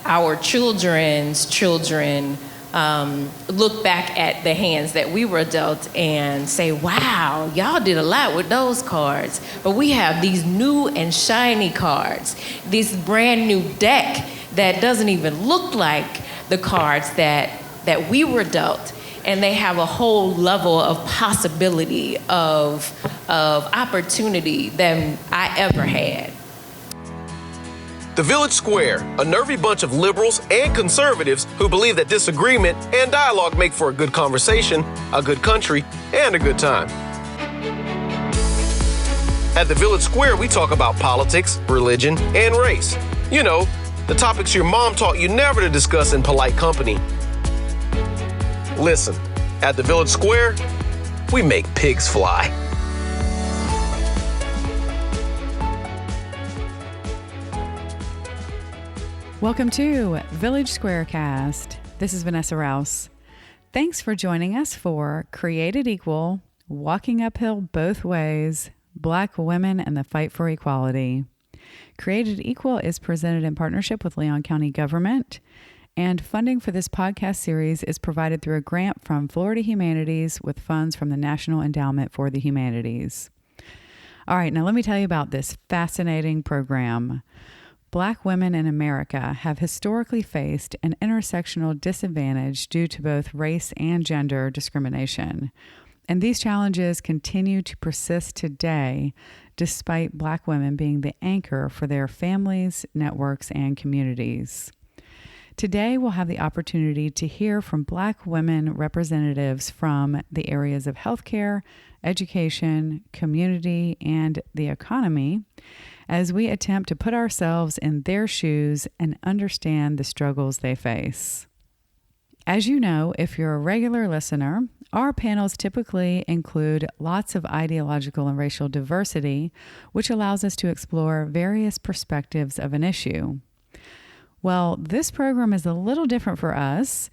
our children's children look back at the hands that we were dealt and say, wow, y'all did a lot with those cards. But we have these new and shiny cards, this brand new deck that doesn't even look like the cards that we were dealt. And they have a whole level of possibility of opportunity than I ever had. The Village Square, a nervy bunch of liberals and conservatives who believe that disagreement and dialogue make for a good conversation, a good country, and a good time. At the Village Square, we talk about politics, religion, and race. You know, the topics your mom taught you never to discuss in polite company. Listen, at the Village Square, we make pigs fly. Welcome to Village SquareCast. This is Vanessa Rouse. Thanks for joining us for Created Equal, Walking Uphill Both Ways, Black Women and the Fight for Equality. Created Equal is presented in partnership with Leon County Government, and funding for this podcast series is provided through a grant from Florida Humanities with funds from the National Endowment for the Humanities. All right, now let me tell you about this fascinating program. Black women in America have historically faced an intersectional disadvantage due to both race and gender discrimination. And these challenges continue to persist today, despite Black women being the anchor for their families, networks, and communities. Today, we'll have the opportunity to hear from Black women representatives from the areas of healthcare, education, community, and the economy, as we attempt to put ourselves in their shoes and understand the struggles they face. As you know, if you're a regular listener, our panels typically include lots of ideological and racial diversity, which allows us to explore various perspectives of an issue. Well, this program is a little different for us.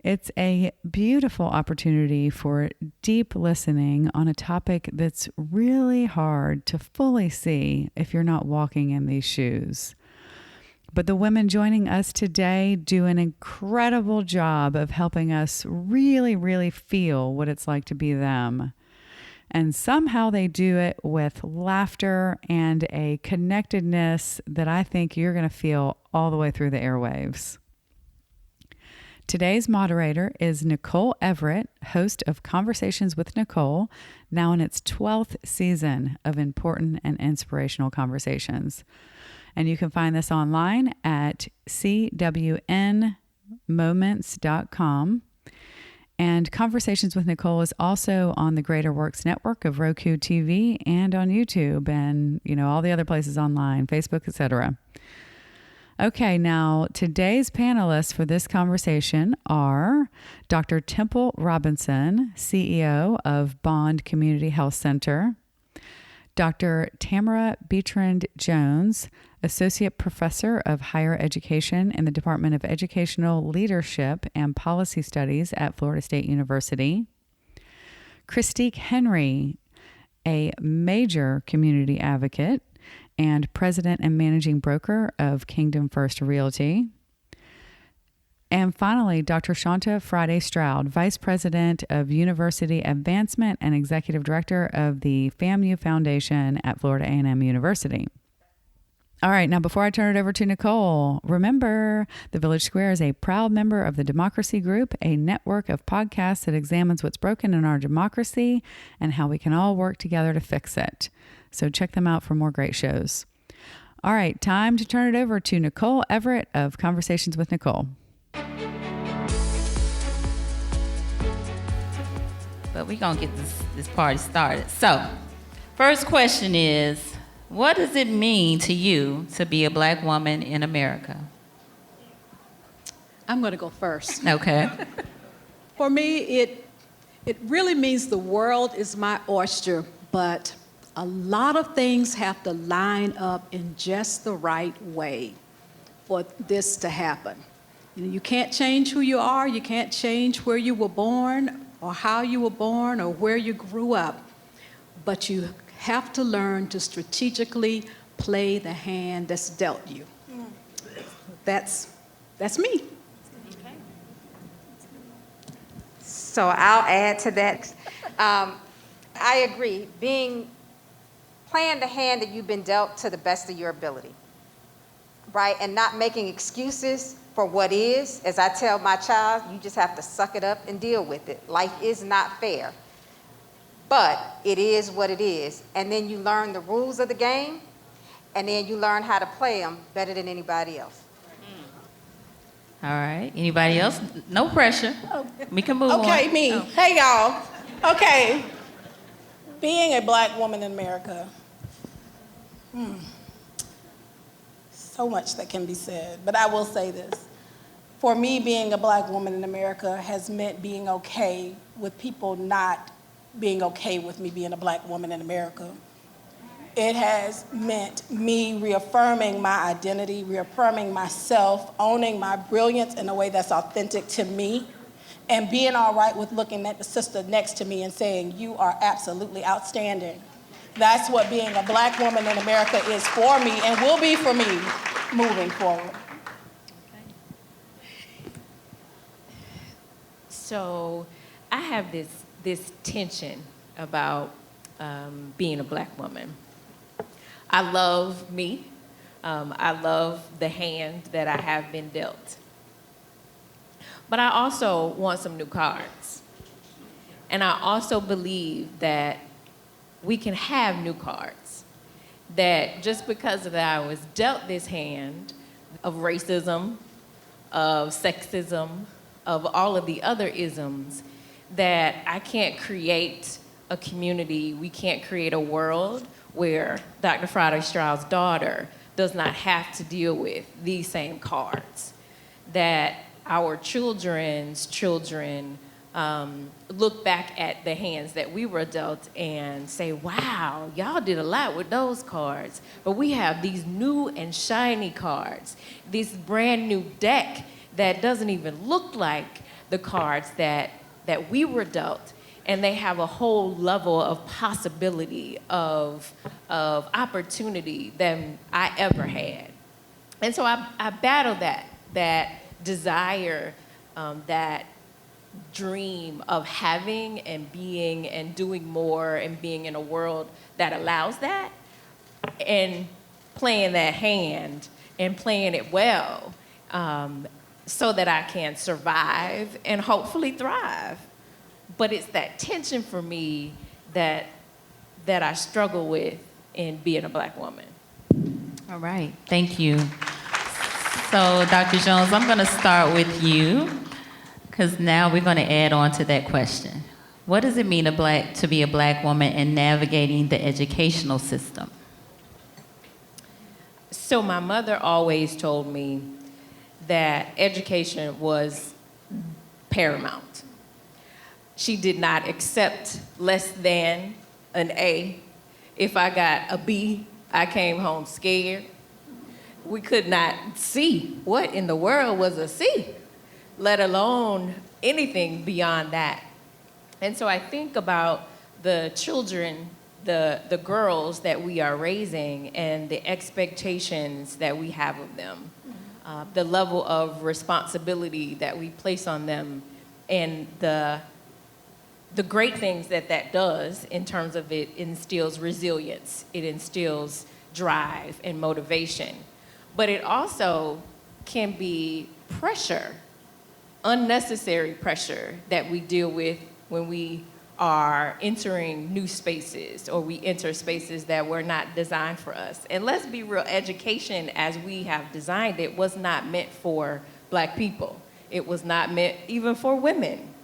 It's a beautiful opportunity for deep listening on a topic that's really hard to fully see if you're not walking in these shoes. But the women joining us today do an incredible job of helping us really, really feel what it's like to be them. And somehow they do it with laughter and a connectedness that I think you're going to feel all the way through the airwaves. Today's moderator is Nicole Everett, host of Conversations with Nicole, now in its 12th season of important and inspirational conversations. And you can find this online at cwnmoments.com. And Conversations with Nicole is also on the Greater Works Network of Roku TV and on YouTube and, all the other places online, Facebook, etc. Okay, now today's panelists for this conversation are Dr. Temple Robinson, CEO of Bond Community Health Center, Dr. Tamara Beatrand Jones, Associate Professor of Higher Education in the Department of Educational Leadership and Policy Studies at Florida State University, Christique Henry, a major community advocate and president and managing broker of Kingdom First Realty. And finally, Dr. Shanta Friday Stroud, Vice President of University Advancement and Executive Director of the FAMU Foundation at Florida A&M University. All right, now before I turn it over to Nicole, remember the Village Square is a proud member of the Democracy Group, a network of podcasts that examines what's broken in our democracy and how we can all work together to fix it. So check them out for more great shows. All right, time to turn it over to Nicole Everett of Conversations with Nicole. But we're going to get this party started. So, first question is, what does it mean to you to be a Black woman in America? I'm going to go first. Okay. For me, it really means the world is my oyster, but a lot of things have to line up in just the right way for this to happen. You can't change who you are. You can't change where you were born or how you were born or where you grew up. But you have to learn to strategically play the hand that's dealt you. That's That's me. So I'll add to that. I agree. Playing the hand that you've been dealt to the best of your ability, right? And not making excuses for what is. As I tell my child, you just have to suck it up and deal with it. Life is not fair, but it is what it is. And then you learn the rules of the game, and then you learn how to play them better than anybody else. All right. Anybody else? No pressure. We can move on. Okay, me. Oh. Hey, y'all. Okay. Being a black woman in America, so much that can be said, but I will say this. For me, being a black woman in America has meant being okay with people not being okay with me being a black woman in America. It has meant me reaffirming my identity, reaffirming myself, owning my brilliance in a way that's authentic to me, and being all right with looking at the sister next to me and saying, you are absolutely outstanding. That's what being a black woman in America is for me and will be for me moving forward. So I have this tension about being a black woman. I love me. I love the hand that I have been dealt. But I also want some new cards. And I also believe that we can have new cards. That just because of that I was dealt this hand of racism, of sexism, of all of the other isms, that I can't create a community, we can't create a world where Dr. Friday Stroud's daughter does not have to deal with these same cards. That our children's children look back at the hands that we were dealt and say, wow, y'all did a lot with those cards. But we have these new and shiny cards, this brand new deck that doesn't even look like the cards that we were dealt. And they have a whole level of possibility of opportunity than I ever had. And so I battle that desire, that dream of having and being and doing more and being in a world that allows that, and playing that hand and playing it well, so that I can survive and hopefully thrive. But it's that tension for me that I struggle with in being a black woman. All right. Thank you. So, Dr. Jones, I'm going to start with you, because now we're going to add on to that question. What does it mean to be a black woman in navigating the educational system? So my mother always told me that education was paramount. She did not accept less than an A. If I got a B, I came home scared. We could not see what in the world was a C, let alone anything beyond that. And so I think about the children, the girls that we are raising and the expectations that we have of them, the level of responsibility that we place on them, and the great things that does in terms of it instills resilience, it instills drive and motivation. But it also can be pressure, unnecessary pressure that we deal with when we are entering new spaces or we enter spaces that were not designed for us. And let's be real, education as we have designed it was not meant for black people. It was not meant even for women.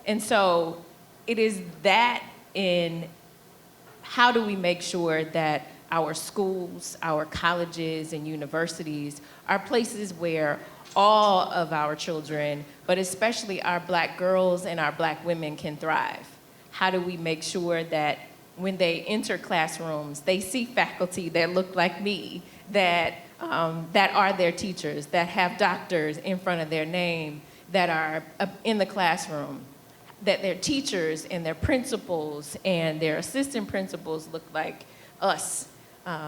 And so it is that in how do we make sure that our schools, our colleges and universities are places where all of our children, but especially our black girls and our black women, can thrive? How do we make sure that when they enter classrooms, they see faculty that look like me, that are their teachers, that have doctors in front of their name, that are in the classroom, that their teachers and their principals and their assistant principals look like us,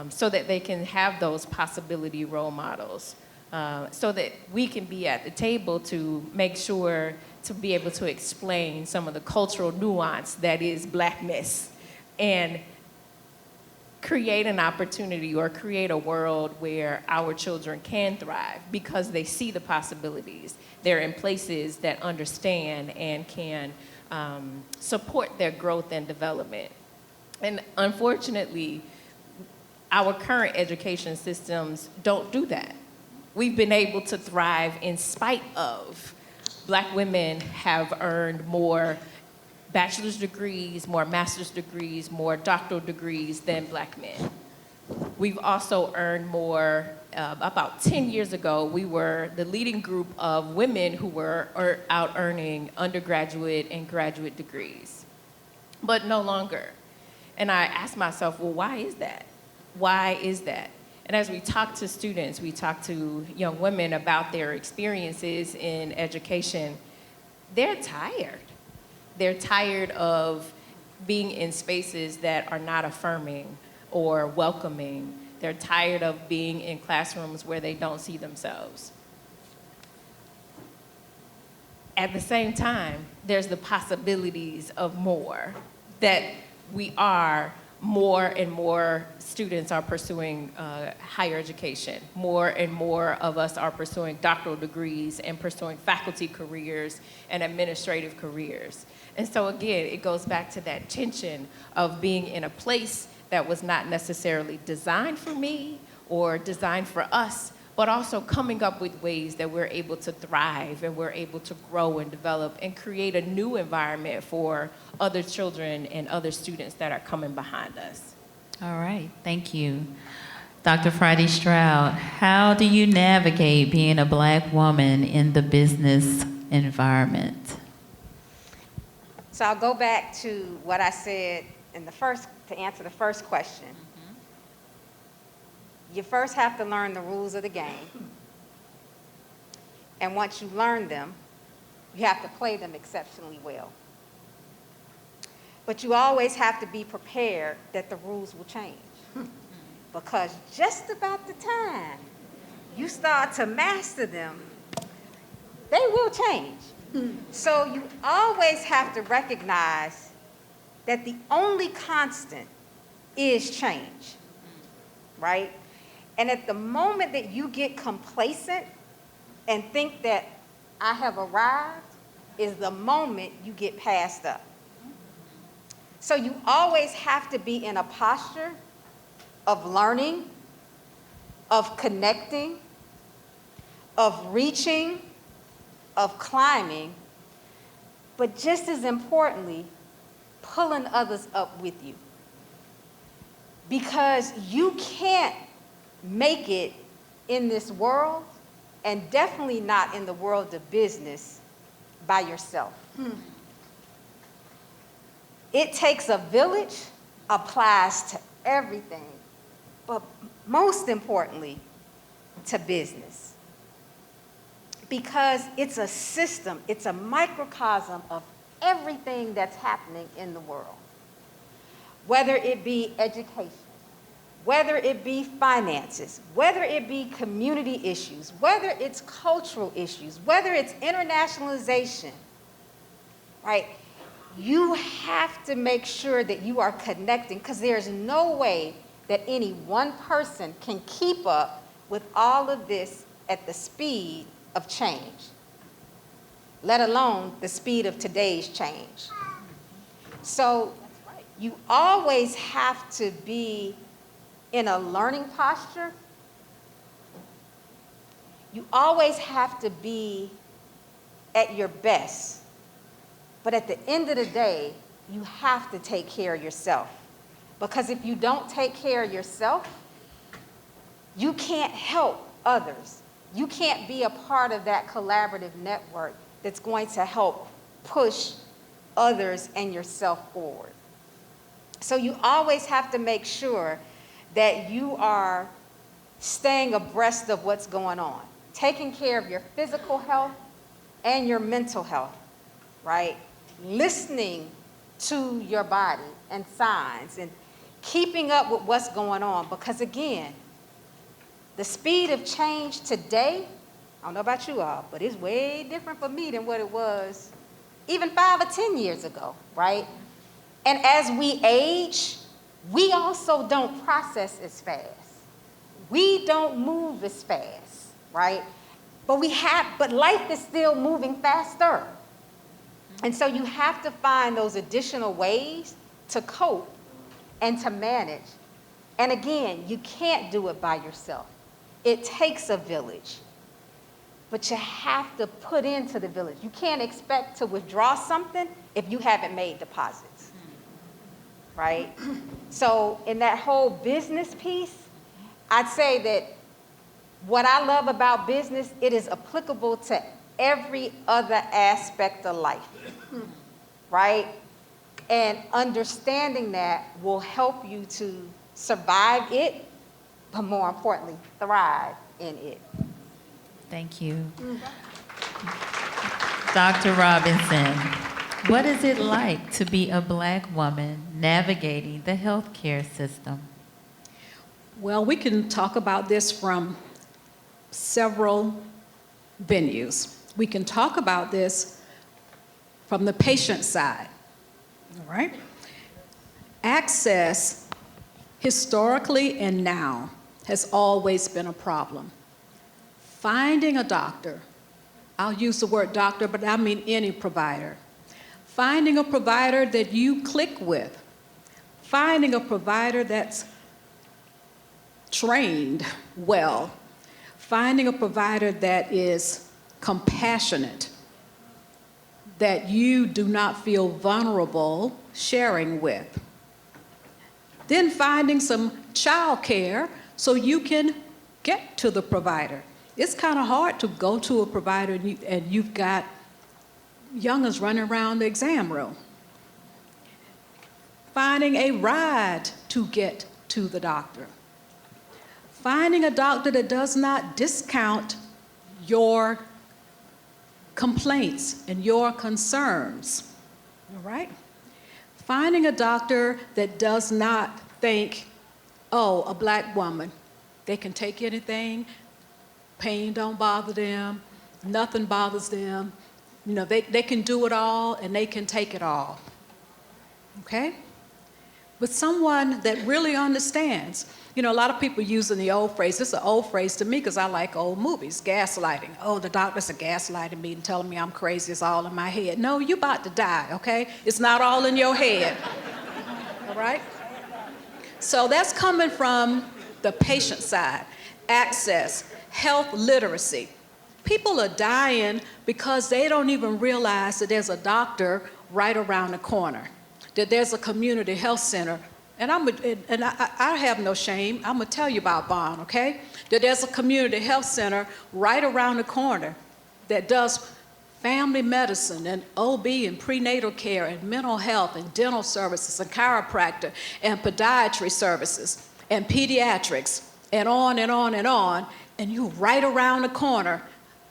so that they can have those possibility role models. so that we can be at the table to make sure to be able to explain some of the cultural nuance that is Blackness, and create an opportunity or create a world where our children can thrive because they see the possibilities. They're in places that understand and can support their growth and development. And unfortunately, our current education systems don't do that. We've been able to thrive in spite of. Black women have earned more bachelor's degrees, more master's degrees, more doctoral degrees than Black men. We've also earned more, about 10 years ago, we were the leading group of women who were out earning undergraduate and graduate degrees, but no longer. And I asked myself, well, why is that? Why is that? And as we talk to students, we talk to young women about their experiences in education, they're tired. They're tired of being in spaces that are not affirming or welcoming. They're tired of being in classrooms where they don't see themselves. At the same time, there's the possibilities of more, that we are more and more students are pursuing higher education. More and more of us are pursuing doctoral degrees and pursuing faculty careers and administrative careers. And so again, it goes back to that tension of being in a place that was not necessarily designed for me or designed for us, but also coming up with ways that we're able to thrive and we're able to grow and develop and create a new environment for other children and other students that are coming behind us. All right, thank you. Dr. Friday Stroud, how do you navigate being a Black woman in the business environment? So I'll go back to what I said to answer the first question. You first have to learn the rules of the game. And once you learn them, you have to play them exceptionally well. But you always have to be prepared that the rules will change. Because just about the time you start to master them, they will change. So you always have to recognize that the only constant is change, right? And at the moment that you get complacent and think that I have arrived is the moment you get passed up. So you always have to be in a posture of learning, of connecting, of reaching, of climbing, but just as importantly, pulling others up with you. Because you can't make it in this world, and definitely not in the world of business, by yourself. It takes a village, applies to everything, but most importantly, to business. Because it's a system, it's a microcosm of everything that's happening in the world. Whether it be education, whether it be finances, whether it be community issues, whether it's cultural issues, whether it's internationalization, right? You have to make sure that you are connecting, because there's no way that any one person can keep up with all of this at the speed of change, let alone the speed of today's change. So you always have to be in a learning posture. You always have to be at your best. But at the end of the day, you have to take care of yourself. Because if you don't take care of yourself, you can't help others. You can't be a part of that collaborative network that's going to help push others and yourself forward. So you always have to make sure that you are staying abreast of what's going on, taking care of your physical health and your mental health, right? Listening to your body and signs and keeping up with what's going on, because again, The speed of change today, I don't know about you all, but it's way different for me than what it was even 5 or 10 years ago, right? And as we age, we also don't process as fast. We don't move as fast, right? But life is still moving faster. And so you have to find those additional ways to cope and to manage. And again, you can't do it by yourself. It takes a village. But you have to put into the village. You can't expect to withdraw something if you haven't made deposits, right? So in that whole business piece, I'd say that what I love about business, it is applicable to every other aspect of life, right? And understanding that will help you to survive it, but more importantly, thrive in it. Thank you. Dr. Robinson, what is it like to be a Black woman navigating the healthcare system? Well, we can talk about this from several venues. We can talk about this from the patient side, all right? Access, historically and now, has always been a problem. Finding a doctor, I'll use the word doctor, but I mean any provider. Finding a provider that you click with. Finding a provider that's trained well. Finding a provider that is compassionate, that you do not feel vulnerable sharing with. Then finding some child care so you can get to the provider. It's kind of hard to go to a provider and you've got young'uns running around the exam room. Finding a ride to get to the doctor. Finding a doctor that does not discount your complaints and your concerns, all right? Finding a doctor that does not think, oh, a Black woman, they can take anything, pain don't bother them, nothing bothers them, you know, they can do it all and they can take it all, okay? But someone that really understands. You know, a lot of people using the old phrase. This is an old phrase to me because I like old movies, gaslighting. Oh, the doctors are gaslighting me and telling me I'm crazy. It's all in my head. No, you're about to die, okay? It's not all in your head, all right? So that's coming from the patient side. Access, health literacy. People are dying because they don't even realize that there's a doctor right around the corner, that there's a community health center. And I have no shame. I'm going to tell you about Bond, okay? That there's a community health center right around the corner that does family medicine and OB and prenatal care and mental health and dental services and chiropractor and podiatry services and pediatrics and on and on and on. And you right around the corner.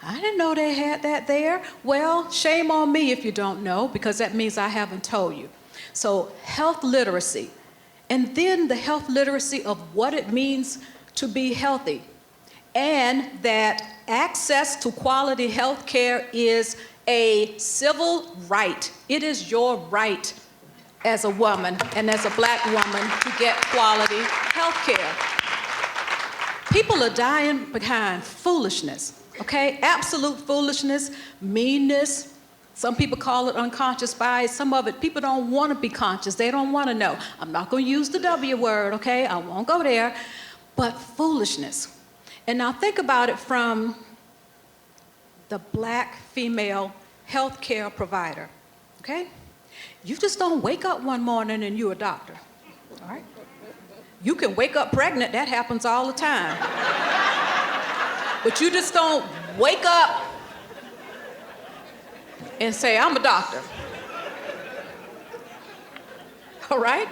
I didn't know they had that there. Well, shame on me if you don't know, because that means I haven't told you. So health literacy. And then the health literacy of what it means to be healthy. And that access to quality health care is a civil right. It is your right as a woman and as a Black woman to get quality health care. People are dying behind foolishness, okay? Absolute foolishness, meanness. Some people call it unconscious bias. Some of it, people don't want to be conscious. They don't want to know. I'm not going to use the W word, okay? I won't go there. But foolishness. And now think about it from the Black female healthcare provider, okay? You just don't wake up one morning and you're a doctor, all right? You can wake up pregnant. That happens all the time. But you just don't wake up and say, I'm a doctor. All right?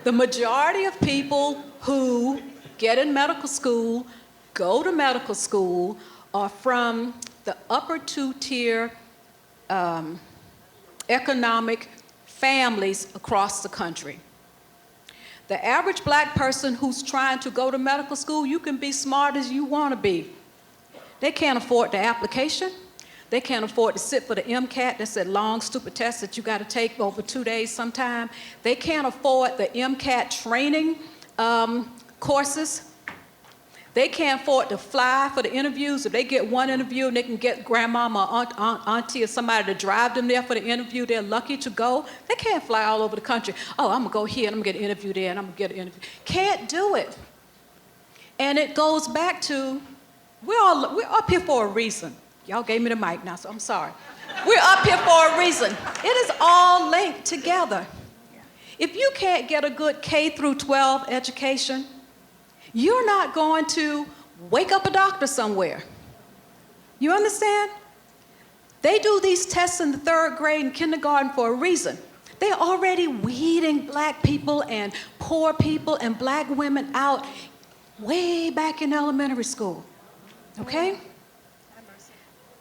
The majority of people who get in medical school, go to medical school, are from the upper two-tier economic families across the country. The average black person who's trying to go to medical school, you can be smart as you want to be. They can't afford the application. They can't afford to sit for the MCAT. That's that long, stupid test that you got to take over 2 days sometime. They can't afford the MCAT training courses. They can't afford to fly for the interviews. If they get one interview and they can get grandmama or auntie or somebody to drive them there for the interview, they're lucky to go. They can't fly all over the country. Oh, I'm going to go here and I'm going to get an interview there and I'm going to get an interview. Can't do it. And it goes back to, we're up here for a reason. Y'all gave me the mic now, so I'm sorry. We're up here for a reason. It is all linked together. If you can't get a good K through 12 education, you're not going to wake up a doctor somewhere. You understand? They do these tests in the 3rd grade and kindergarten for a reason. They're already weeding black people and poor people and black women out way back in elementary school. Okay?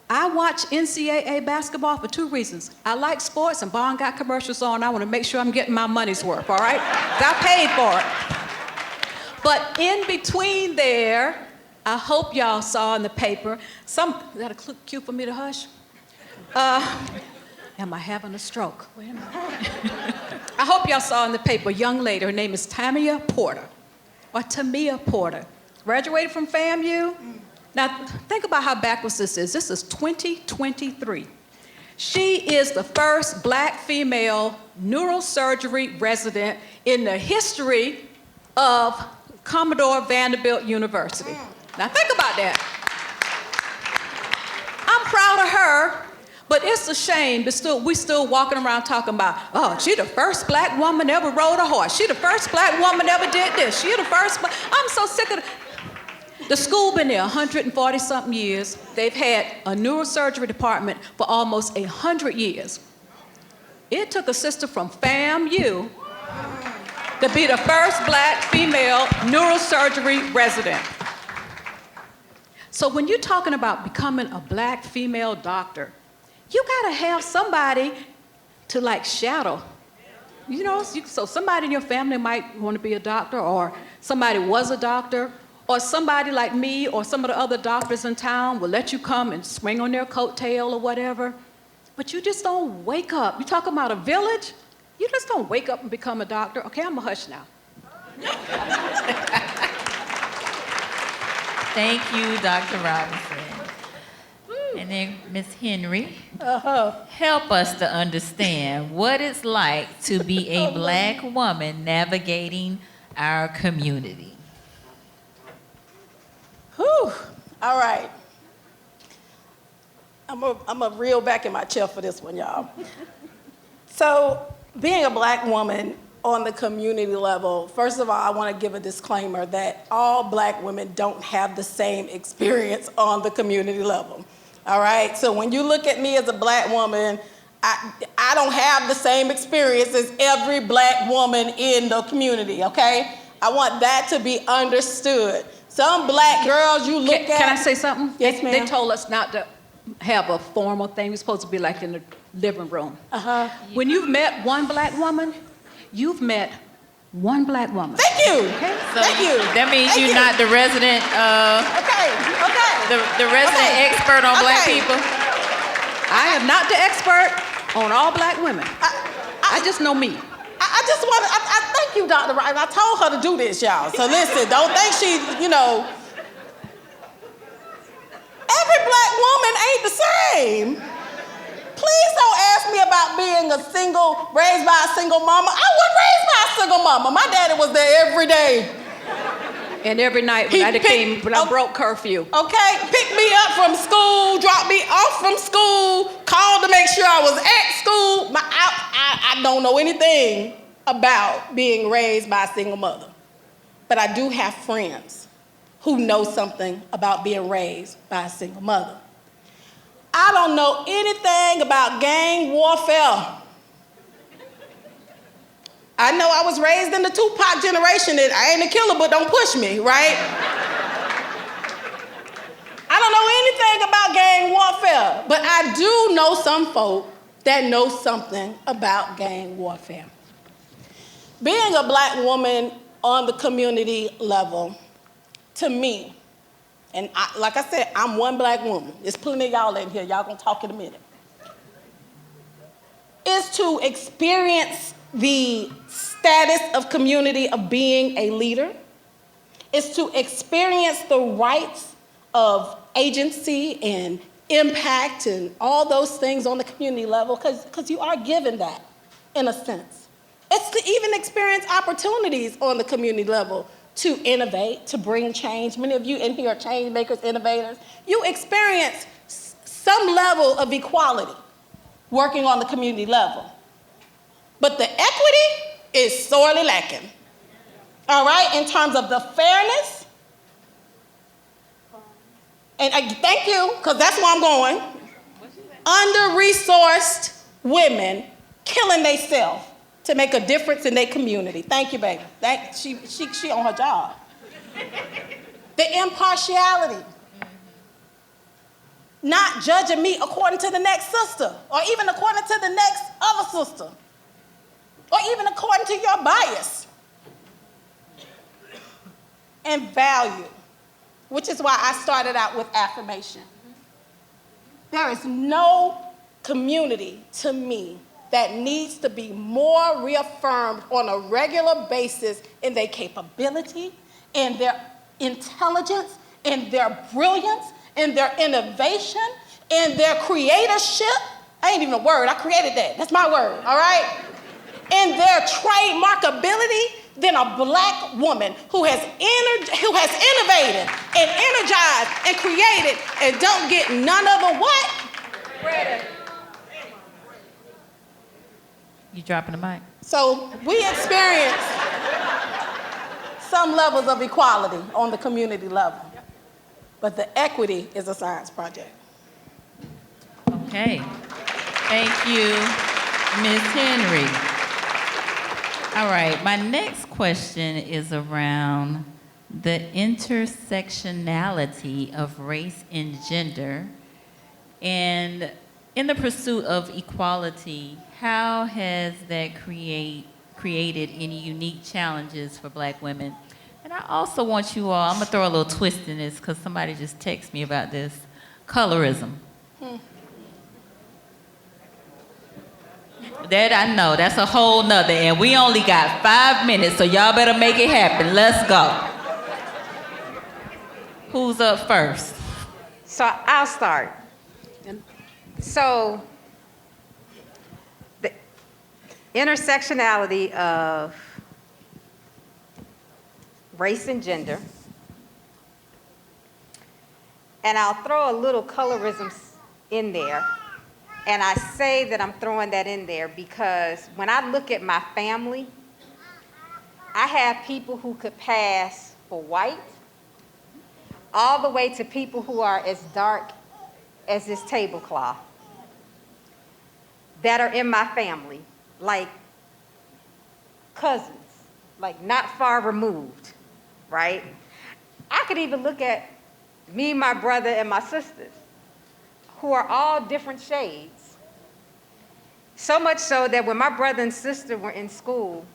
I watch NCAA basketball for 2 reasons. I like sports, and Bond got commercials on. I want to make sure I'm getting my money's worth, all right? I paid for it. But in between there, I hope y'all saw in the paper, is that a cue for me to hush? Am I having a stroke? Wait a minute. I hope y'all saw in the paper a young lady, her name is Tamia Porter, or Tamia Porter, graduated from FAMU. Now, think about how backwards this is. This is 2023. She is the first black female neurosurgery resident in the history of Commodore Vanderbilt University. Now, think about that. I'm proud of her, but it's a shame that we still walking around talking about, oh, she the first black woman ever rode a horse. She the first black woman ever did this. She the first. I'm so sick of the school been there 140-something years. They've had a neurosurgery department for almost 100 years. It took a sister from FAMU to be the first black female neurosurgery resident. So when you're talking about becoming a black female doctor, you gotta have somebody to like shadow. You know, so somebody in your family might want to be a doctor, or somebody was a doctor, or somebody like me or some of the other doctors in town will let you come and swing on their coattail or whatever. But you just don't wake up. You talking about a village? You just don't wake up and become a doctor. Okay, I'm a hush now. Thank you, Dr. Robinson. And then Ms. Henry, help us to understand what it's like to be a black woman navigating our community. Whew. All right. I'm a reel back in my chair for this one, y'all. So, being a black woman on the community level, first of all, I want to give a disclaimer that all black women don't have the same experience on the community level. All right? So when you look at me as a black woman, I don't have the same experience as every black woman in the community, okay? I want that to be understood. Some black girls you look at... Can I say something? Yes, ma'am. They told us not to have a formal thing. We're supposed to be like in the living room. When you've met one black woman, you've met one black woman. Thank you. Okay? So Thank you. That means Thank you're you. not the resident, Okay. the resident expert on black Okay. people. I am not the expert on all black women. I just know me. I just want to, I thank you, Dr. Wright. I told her to do this, y'all. So listen, don't think she, every black woman ain't the same. Please don't ask me about being raised by a single mama. I wasn't raised by a single mama. My daddy was there every day. And every night when I broke curfew. Okay, picked me up from school, dropped me off from school, called to make sure I was at school. I don't know anything about being raised by a single mother. But I do have friends who know something about being raised by a single mother. I don't know anything about gang warfare. I know I was raised in the Tupac generation that I ain't a killer, but don't push me, right? I don't know anything about gang warfare, but I do know some folk that know something about gang warfare. Being a black woman on the community level, to me, and like I said, I'm one black woman. There's plenty of y'all in here. Y'all gonna talk in a minute. Is to experience the status of community of being a leader. Is to experience the rights of agency and impact and all those things on the community level, because you are given that in a sense. It's to even experience opportunities on the community level to innovate, to bring change. Many of you in here are change makers, innovators. You experience some level of equality working on the community level. But the equity is sorely lacking. All right, in terms of the fairness, and thank you, because that's where I'm going. Under-resourced women killing themselves to make a difference in their community. Thank you, baby. She on her job. The impartiality. Not judging me according to the next sister, or even according to the next other sister, or even according to your bias. And value, which is why I started out with affirmation. There is no community to me that needs to be more reaffirmed on a regular basis in their capability, in their intelligence, in their brilliance, in their innovation, in their creatorship. I ain't even a word, I created that. That's my word, all right? In their trademarkability than a black woman who has innovated and energized and created and don't get none of the what? Credit. You dropping the mic? So we experience some levels of equality on the community level, but the equity is a science project. Okay. Thank you, Ms. Henry. All right, my next question is around the intersectionality of race and gender. And in the pursuit of equality, how has that created any unique challenges for black women? And I also want you all, I'm gonna throw a little twist in this because somebody just texted me about this, colorism. That I know, that's a whole nother, and we only got 5 minutes, so y'all better make it happen. Let's go. Who's up first? So I'll start. So the intersectionality of race and gender, and I'll throw a little colorism in there. And I say that I'm throwing that in there because when I look at my family, I have people who could pass for white, all the way to people who are as dark as this tablecloth that are in my family, like cousins, like not far removed, right? I could even look at me, my brother, and my sisters, who are all different shades. So much so that when my brother and sister were in school,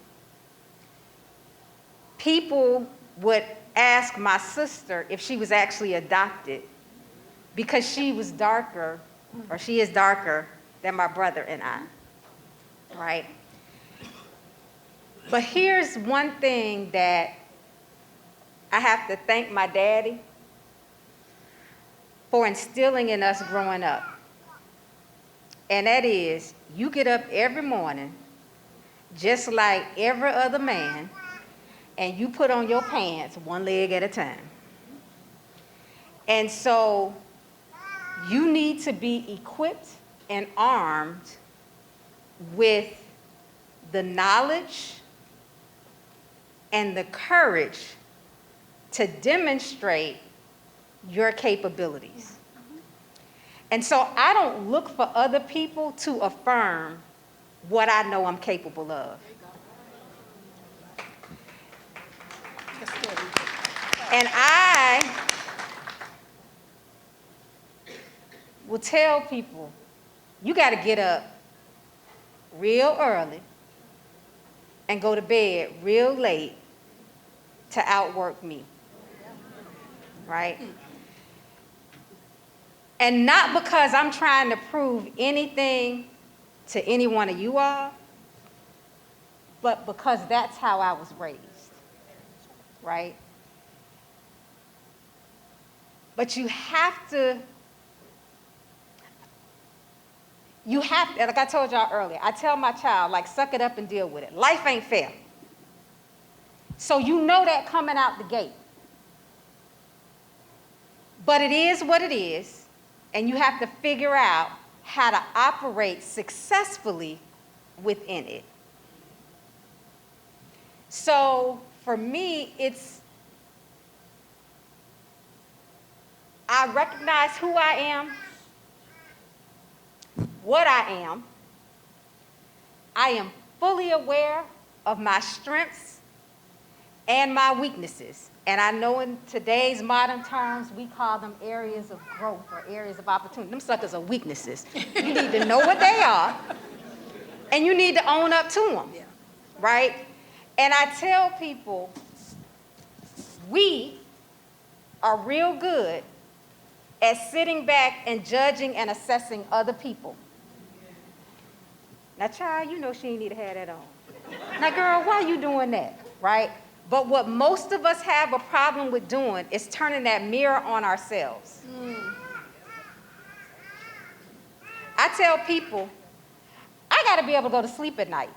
people would ask my sister if she was actually adopted because she was darker, or she is darker than my brother and I, right? But here's one thing that I have to thank my daddy for instilling in us growing up. And that is, you get up every morning, just like every other man, and you put on your pants one leg at a time. And so you need to be equipped and armed with the knowledge and the courage to demonstrate your capabilities. And so I don't look for other people to affirm what I know I'm capable of. And I will tell people, you got to get up real early and go to bed real late to outwork me, right? And not because I'm trying to prove anything to any one of you all, but because that's how I was raised, right? But you have to, like I told y'all earlier, I tell my child, like, suck it up and deal with it. Life ain't fair. So you know that coming out the gate. But it is what it is, and you have to figure out how to operate successfully within it. So for me, I recognize who I am, what I am. I am fully aware of my strengths and my weaknesses. And I know in today's modern terms, we call them areas of growth or areas of opportunity. Them suckers are weaknesses. You need to know what they are, and you need to own up to them, right? And I tell people, we are real good at sitting back and judging and assessing other people. Now, child, you know she ain't need to have that on. Now, girl, why you doing that, right? But what most of us have a problem with doing is turning that mirror on ourselves. I tell people, I got to be able to go to sleep at night.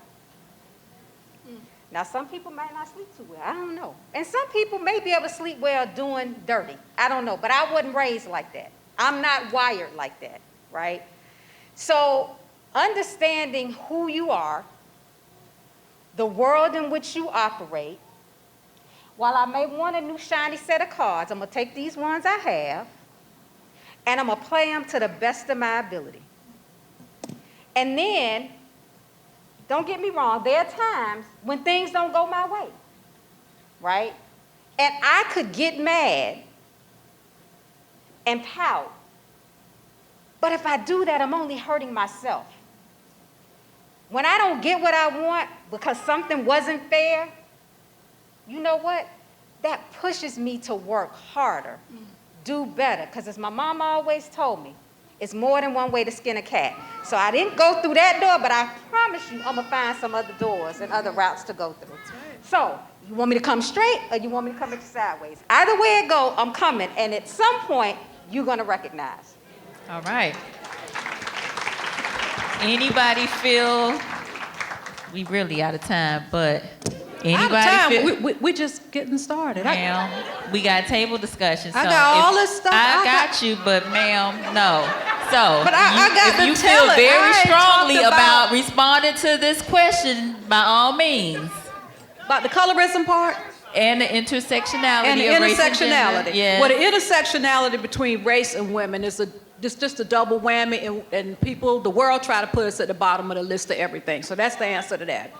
Now, some people might not sleep too well. I don't know. And some people may be able to sleep well doing dirty. I don't know. But I wasn't raised like that. I'm not wired like that, right? So understanding who you are, the world in which you operate, while I may want a new shiny set of cards, I'm going to take these ones I have, and I'm going to play them to the best of my ability. And then, don't get me wrong, there are times when things don't go my way, right? And I could get mad and pout. But if I do that, I'm only hurting myself. When I don't get what I want because something wasn't fair, you know what? That pushes me to work harder, do better. Because as my mama always told me, it's more than one way to skin a cat. So I didn't go through that door, but I promise you I'm going to find some other doors and other routes to go through. That's right. So you want me to come straight or you want me to come at you sideways? Either way it go, I'm coming. And at some point, you're going to recognize. All right. Anybody feel, we really out of time, but anybody feel? We just getting started. Ma'am, we got table discussion. So I got all this stuff. I got you, but ma'am, no. So but I got if you feel very strongly about responding to this question, by all means. About the colorism part? And the intersectionality and the of race and intersectionality. gender. Yes. Well, the intersectionality between race and women is just a double whammy, and people, the world try to put us at the bottom of the list of everything. So that's the answer to that.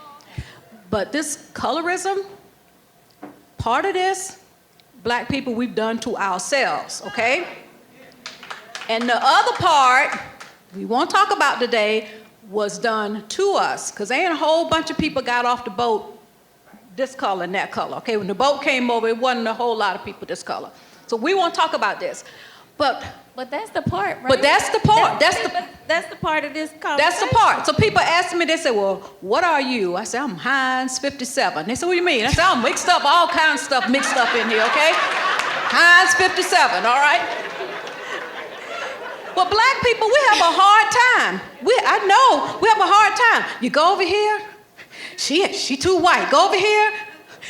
But this colorism, part of this, black people, we've done to ourselves, okay? And the other part we won't talk about today was done to us, because ain't a whole bunch of people got off the boat this color and that color, okay? When the boat came over, it wasn't a whole lot of people this color. So we won't talk about this. But that's the part, right? But that's the part. That's the part of this conversation. That's the part. So people ask me, they say, well, what are you? I say, I'm Heinz 57. They say, what do you mean? I say, I'm mixed up, all kinds of stuff mixed up in here, okay? Heinz 57, all right? But black people, we have a hard time. I know, we have a hard time. You go over here, she too white. Go over here,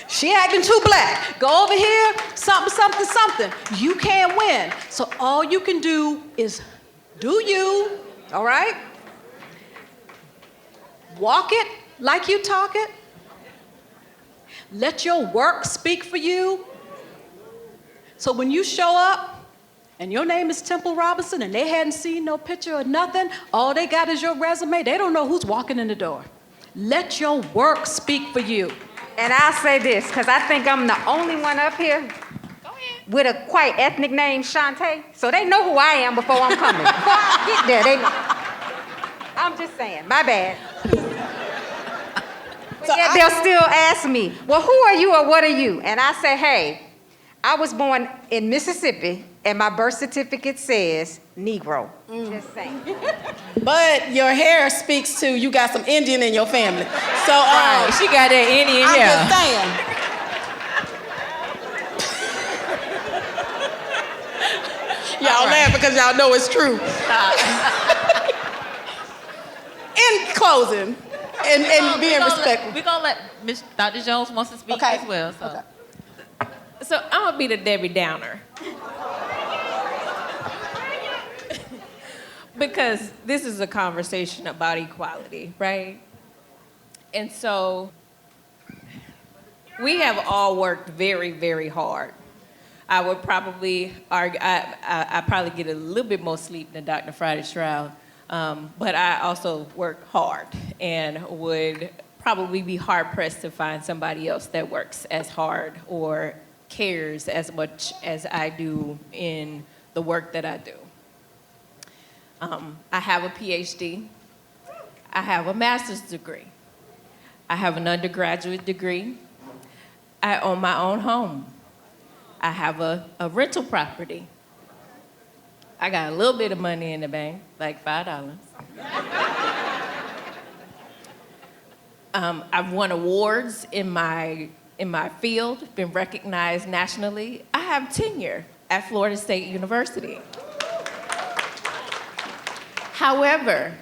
she acting too black. Go over here, something. You can't win. So all you can do is do you, all right? Walk it like you talk it. Let your work speak for you. So when you show up and your name is Temple Robinson and they hadn't seen no picture or nothing, all they got is your resume, they don't know who's walking in the door. Let your work speak for you. And I'll say this, because I think I'm the only one up here with a quite ethnic name, Shantae. So they know who I am before I'm coming. Before I get there, they know. I'm just saying, my bad. They'll still ask me, well, who are you or what are you? And I say, hey, I was born in Mississippi and my birth certificate says Negro. Just saying. But your hair speaks to you got some Indian in your family. So Right, she got that Indian I'm hair. just saying. Y'all laugh because y'all know it's true. In closing, and being respectful. We're going to let Dr. Jones wants to speak as well. So. Okay. So I'm gonna be the Debbie Downer. Because this is a conversation about equality, right? And so we have all worked very, very hard. I would probably argue, I probably get a little bit more sleep than Dr. Friday Stroud, but I also work hard and would probably be hard pressed to find somebody else that works as hard or cares as much as I do in the work that I do. I have a PhD. I have a master's degree. I have an undergraduate degree. I own my own home. I have a rental property. I got a little bit of money in the bank, like $5. I've won awards in my field, been recognized nationally. I have tenure at Florida State University. However,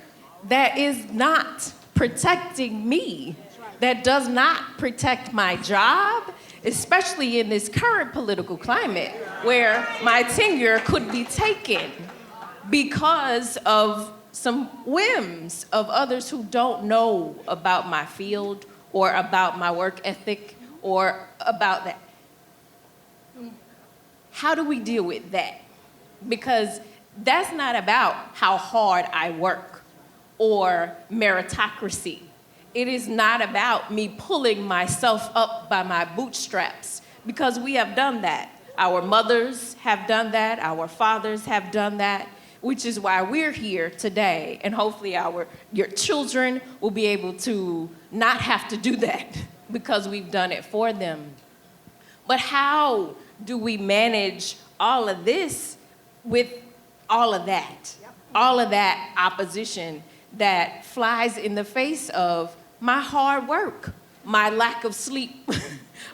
that is not protecting me. That does not protect my job, especially in this current political climate where my tenure could be taken because of some whims of others who don't know about my field or about my work ethic or about that. How do we deal with that? Because that's not about how hard I work or meritocracy. It is not about me pulling myself up by my bootstraps, because we have done that. Our mothers have done that. Our fathers have done that, which is why we're here today. And hopefully your children will be able to not have to do that because we've done it for them. But how do we manage all of this with all of that? All of that opposition that flies in the face of my hard work, my lack of sleep,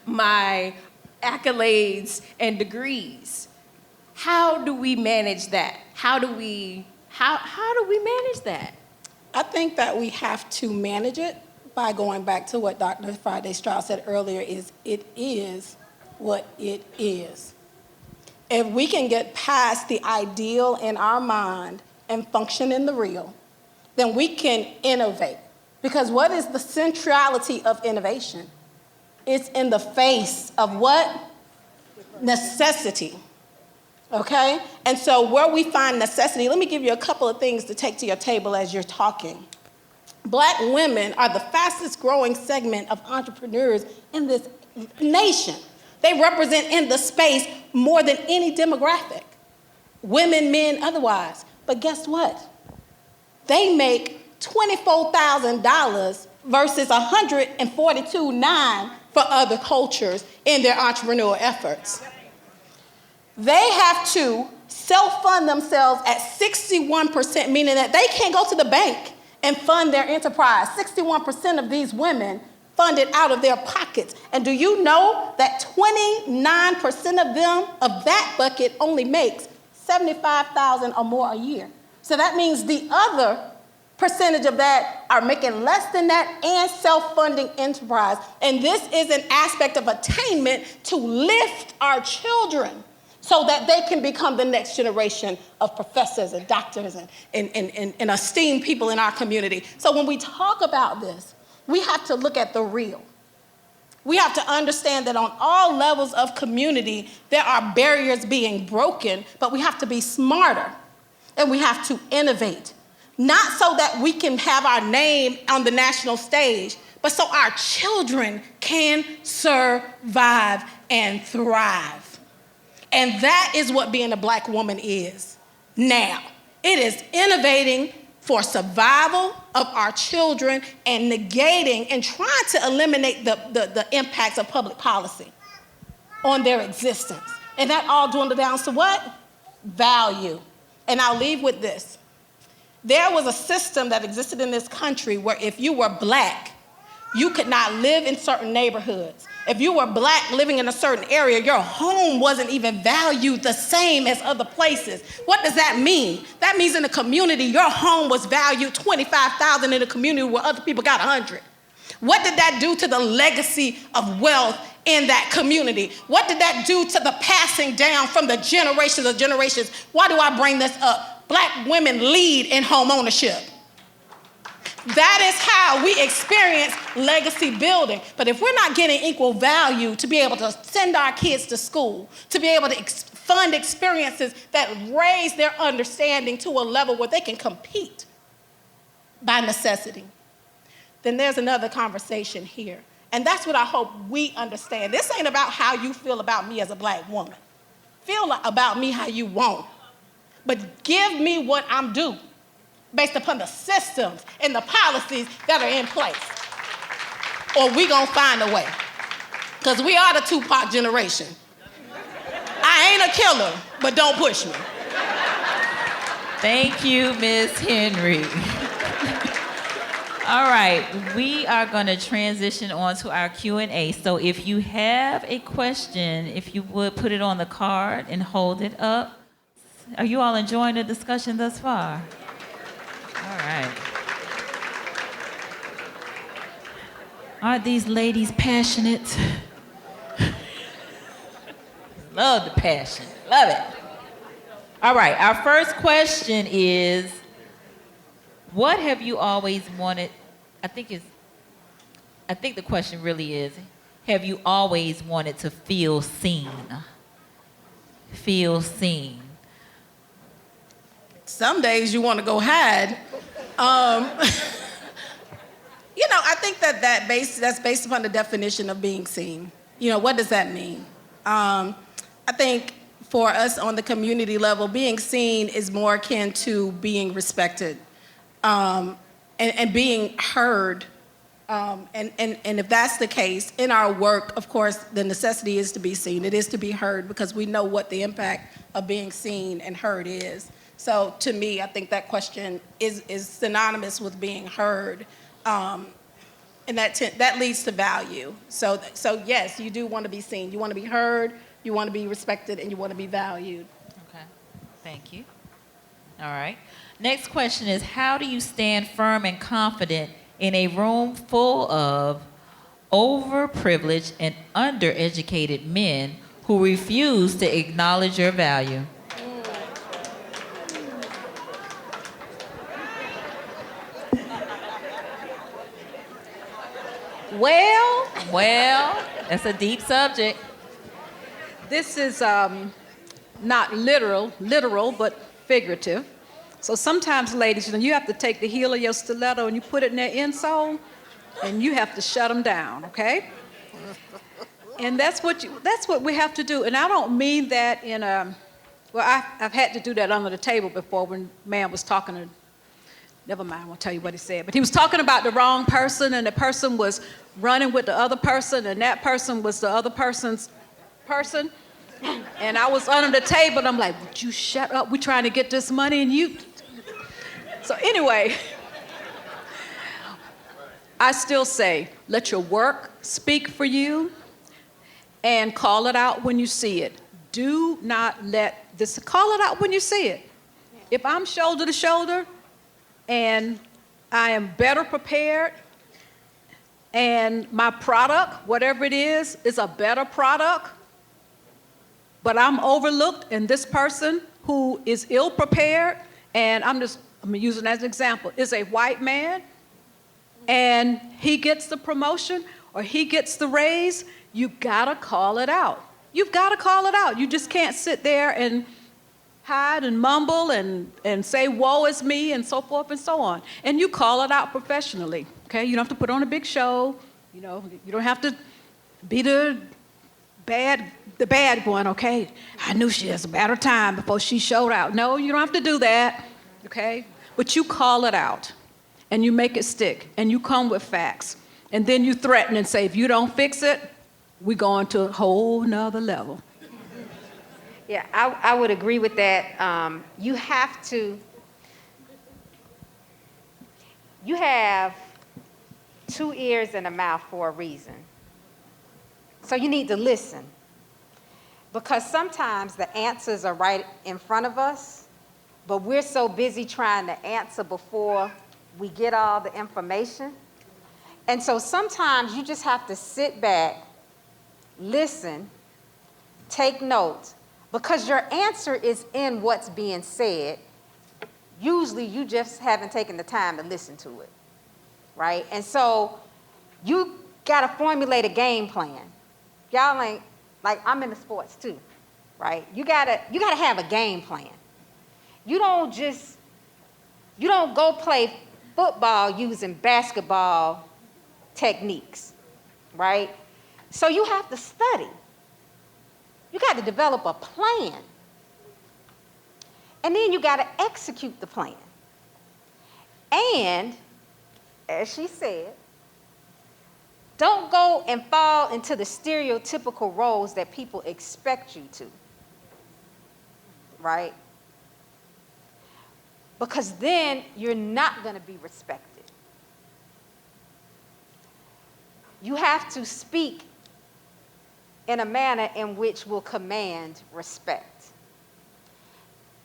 my accolades and degrees. How do we manage that? How do we manage that? I think that we have to manage it by going back to what Dr. Friday Stroud said earlier, it is what it is. If we can get past the ideal in our mind and function in the real, then we can innovate. Because what is the centrality of innovation? It's in the face of what? Necessity. Okay? And so where we find necessity, let me give you a couple of things to take to your table as you're talking. Black women are the fastest growing segment of entrepreneurs in this nation. They represent in the space more than any demographic. Women, men, otherwise. But guess what? They make $24,000 versus $142,900 for other cultures in their entrepreneurial efforts. They have to self-fund themselves at 61%, meaning that they can't go to the bank and fund their enterprise. 61% of these women fund it out of their pockets. And do you know that 29% of them, of that bucket, only makes $75,000 or more a year? So that means the other percentage of that are making less than that and self-funding enterprise. And this is an aspect of attainment to lift our children so that they can become the next generation of professors and doctors and esteemed people in our community. So when we talk about this, we have to look at the real. We have to understand that on all levels of community, there are barriers being broken, but we have to be smarter and we have to innovate. Not so that we can have our name on the national stage, but so our children can survive and thrive. And that is what being a Black woman is now. It is innovating for survival of our children and negating and trying to eliminate the impacts of public policy on their existence. And that all dwindled down to what? Value. And I'll leave with this. There was a system that existed in this country where if you were black, you could not live in certain neighborhoods. If you were black living in a certain area, your home wasn't even valued the same as other places. What does that mean? That means in a community, your home was valued $25,000 in a community where other people got 100. What did that do to the legacy of wealth in that community? What did that do to the passing down from the generations of generations? Why do I bring this up? Black women lead in home ownership. That is how we experience legacy building. But if we're not getting equal value to be able to send our kids to school, to be able to fund experiences that raise their understanding to a level where they can compete by necessity, then there's another conversation here. And that's what I hope we understand. This ain't about how you feel about me as a black woman. Feel about me how you want. But give me what I'm due based upon the systems and the policies that are in place. Or we gonna find a way. Because we are the Tupac generation. I ain't a killer, but don't push me. Thank you, Ms. Henry. All right, we are going to transition on to our Q&A. So if you have a question, if you would put it on the card and hold it up. Are you all enjoying the discussion thus far? All right. Aren't these ladies passionate? Love the passion, love it. All right, our first question is, what have you always wanted? I think the question really is, have you always wanted to feel seen? Feel seen. Some days you want to go hide. I think that's based upon the definition of being seen. What does that mean? I think for us on the community level, being seen is more akin to being respected. And being heard. And if that's the case, in our work, of course, the necessity is to be seen. It is to be heard because we know what the impact of being seen and heard is. So to me, I think that question is synonymous with being heard. And that leads to value. So yes, you do want to be seen. You want to be heard, you want to be respected, and you want to be valued. Okay, thank you. All right. Next question is, how do you stand firm and confident in a room full of overprivileged and undereducated men who refuse to acknowledge your value? Well, that's a deep subject. This is not literal, but figurative. So sometimes, ladies, you have to take the heel of your stiletto and you put it in their insole, and you have to shut them down, okay? And that's what we have to do. And I don't mean that in a, I've had to do that under the table before when man was talking to, never mind, I won't tell you what he said, but he was talking about the wrong person, and the person was running with the other person, and that person was the other person's person. And I was under the table, and I'm like, would you shut up? We're trying to get this money, and you. So anyway, I still say, let your work speak for you and call it out when you see it. Do not let this, call it out when you see it. If I'm shoulder to shoulder and I am better prepared and my product, whatever it is a better product, but I'm overlooked, and this person who is ill prepared, and I'm using as an example, is a white man, and he gets the promotion or he gets the raise, you gotta call it out. You've gotta call it out. You just can't sit there and hide and mumble and say, woe is me, and so forth and so on. And you call it out professionally, okay? You don't have to put on a big show. You don't have to be the bad one, okay? I knew she has a better time before she showed out. No, you don't have to do that, okay? But you call it out, and you make it stick, and you come with facts. And then you threaten and say, if you don't fix it, we're going to a whole nother level. Yeah, I would agree with that. You have 2 ears and a mouth for a reason. So you need to listen. Because sometimes the answers are right in front of us, but we're so busy trying to answer before we get all the information. And so sometimes you just have to sit back, listen, take notes, because your answer is in what's being said. Usually you just haven't taken the time to listen to it, right? And so you got to formulate a game plan. Y'all ain't, like, I'm into sports too, right? You gotta have a game plan. You don't go play football using basketball techniques, right? So you have to study. You got to develop a plan. And then you got to execute the plan. And, as she said, don't go and fall into the stereotypical roles that people expect you to, right? Because then you're not going to be respected. You have to speak in a manner in which will command respect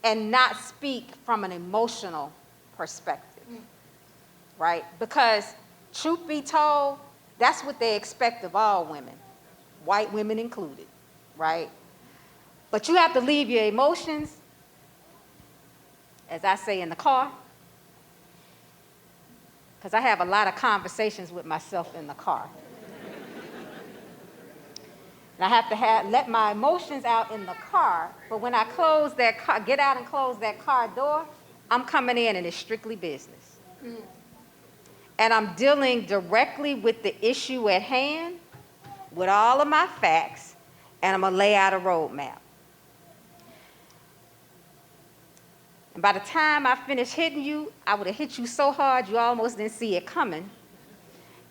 and not speak from an emotional perspective, right? Because truth be told, that's what they expect of all women, white women included, right? But you have to leave your emotions, as I say, in the car, because I have a lot of conversations with myself in the car. And I have to let my emotions out in the car, but when I close that car, get out and close that car door, I'm coming in and it's strictly business. And I'm dealing directly with the issue at hand, with all of my facts, and I'm gonna lay out a roadmap. And by the time I finish hitting you, I would have hit you so hard you almost didn't see it coming.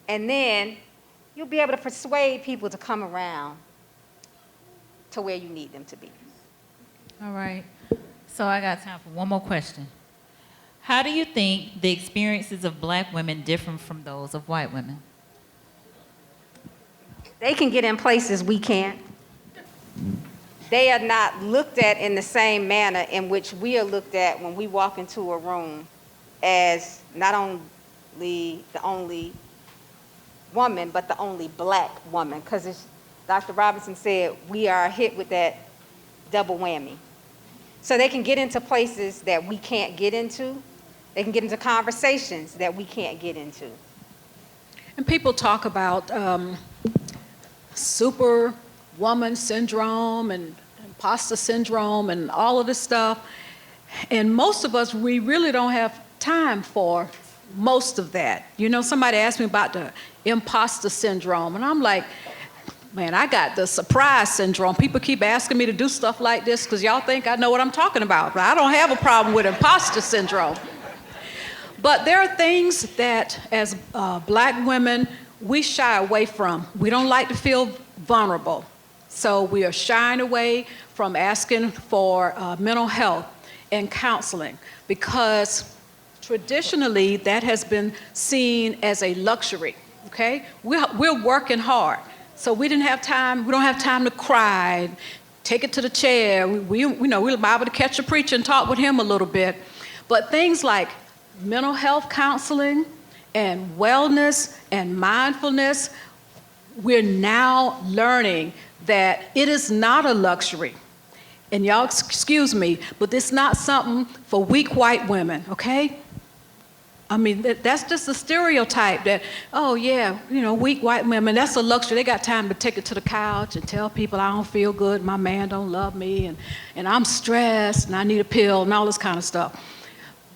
And then you'll be able to persuade people to come around to where you need them to be. All right. So I got time for one more question. How do you think the experiences of black women differ from those of white women? They can get in places we can't. They are not looked at in the same manner in which we are looked at when we walk into a room as not only the only woman, but the only black woman. Because as Dr. Robinson said, we are hit with that double whammy. So they can get into places that we can't get into. They can get into conversations that we can't get into. And people talk about superwoman syndrome and imposter syndrome and all of this stuff. And most of us, we really don't have time for most of that. You know, somebody asked me about the imposter syndrome, and I'm like, man, I got the surprise syndrome. People keep asking me to do stuff like this because y'all think I know what I'm talking about. But I don't have a problem with imposter syndrome. But there are things that, as black women, we shy away from. We don't like to feel vulnerable. So we are shying away from asking for mental health and counseling because traditionally that has been seen as a luxury, okay? We're working hard. So we don't have time to cry, take it to the chair. We're liable to catch a preacher and talk with him a little bit. But things like mental health counseling and wellness and mindfulness, we're now learning that it is not a luxury. And y'all excuse me, but it's not something for weak white women, okay? I mean, that's just a stereotype that, oh yeah, weak white women, that's a luxury. They got time to take it to the couch and tell people I don't feel good, my man don't love me, and I'm stressed and I need a pill and all this kind of stuff.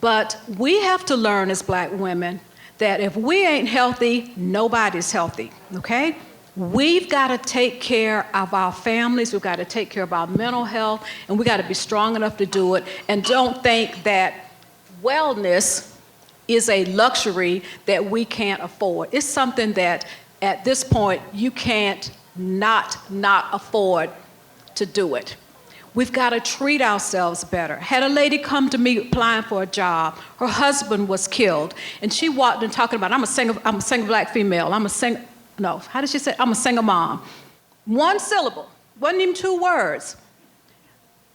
But we have to learn as black women that if we ain't healthy, nobody's healthy, okay? We've got to take care of our families, we've got to take care of our mental health, and we got to be strong enough to do it, and don't think that wellness is a luxury that we can't afford. It's something that at this point you can't not afford to do it. We've got to treat ourselves better. Had a lady come to me applying for a job. Her husband was killed, and she walked in talking about, I'm a single black female. I'm a single mom. One syllable, wasn't even 2 words.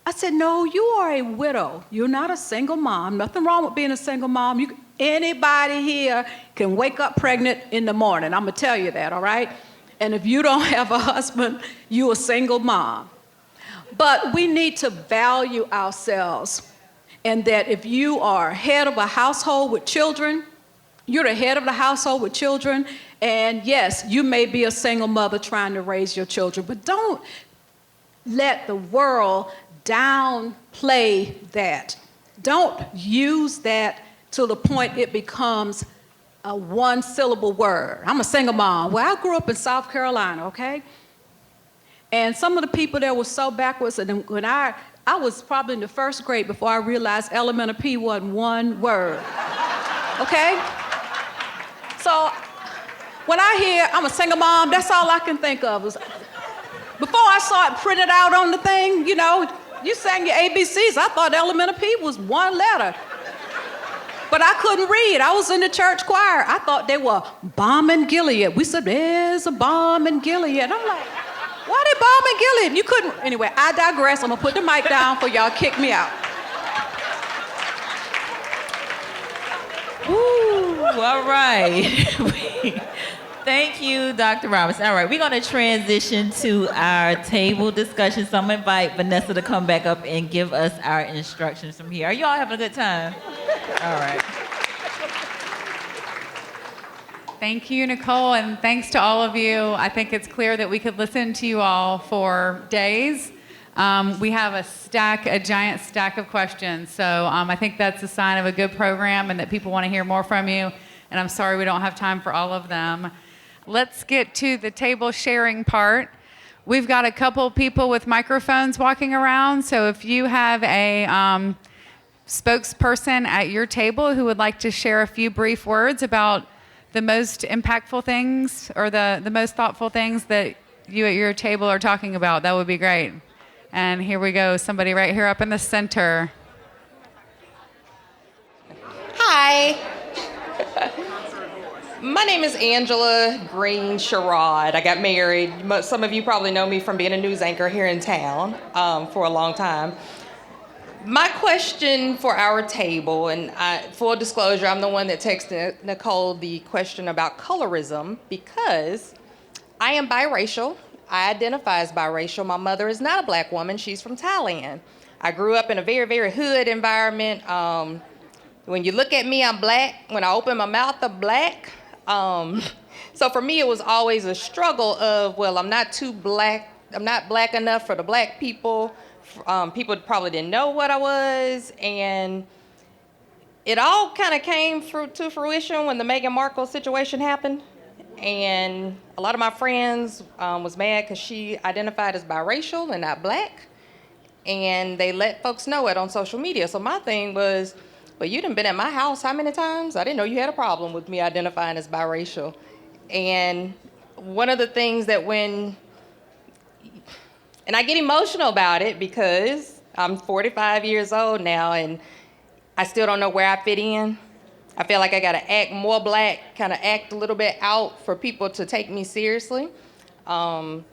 I said, no, you are a widow. You're not a single mom. Nothing wrong with being a single mom. Anybody here can wake up pregnant in the morning. I'm gonna tell you that, all right? And if you don't have a husband, you're a single mom. But we need to value ourselves, and that if you are head of a household with children, you're the head of the household with children, and yes, you may be a single mother trying to raise your children, but don't let the world downplay that. Don't use that to the point it becomes a 1-syllable word. I'm a single mom. Well, I grew up in South Carolina, okay? And some of the people there were so backwards, and when I was probably in the 1st grade before I realized elemental P wasn't 1 word, okay? So when I hear I'm a single mom, that's all I can think of. Before I saw it printed out on the thing, you sang your ABCs. I thought elemental P was 1 letter. But I couldn't read. I was in the church choir. I thought they were bombing Gilead. We said, there's a bomb in Gilead. I'm like, why they bombing Gilead? You couldn't. Anyway, I digress. I'm going to put the mic down for y'all kick me out. Ooh, all right. Thank you, Dr. Robinson. All right, we're going to transition to our table discussion. So I'm going to invite Vanessa to come back up and give us our instructions from here. Are you all having a good time? All right. Thank you, Nicole, and thanks to all of you. I think it's clear that we could listen to you all for days. We have a giant stack of questions, so I think that's a sign of a good program and that people want to hear more from you, and I'm sorry we don't have time for all of them. Let's get to the table sharing part. We've got a couple people with microphones walking around, so if you have a spokesperson at your table who would like to share a few brief words about the most impactful things or the most thoughtful things that you at your table are talking about, that would be great. And here we go, somebody right here up in the center. Hi. My name is Angela Green Sherrod. I got married. Some of you probably know me from being a news anchor here in town for a long time. My question for our table, and full disclosure, I'm the one that texted Nicole the question about colorism because I am biracial. I identify as biracial. My mother is not a black woman. She's from Thailand. I grew up in a very, very hood environment. When you look at me, I'm black. When I open my mouth, I'm black. So for me, it was always a struggle of, well, I'm not too black. I'm not black enough for the black people. People probably didn't know what I was, and it all kind of came to fruition when the Meghan Markle situation happened. And a lot of my friends was mad because she identified as biracial and not black, and they let folks know it on social media. So my thing was, well, you done been at my house how many times? I didn't know you had a problem with me identifying as biracial. And one of the things that and I get emotional about it because I'm 45 years old now and I still don't know where I fit in. I feel like I gotta act more black, kind of act a little bit out for people to take me seriously. And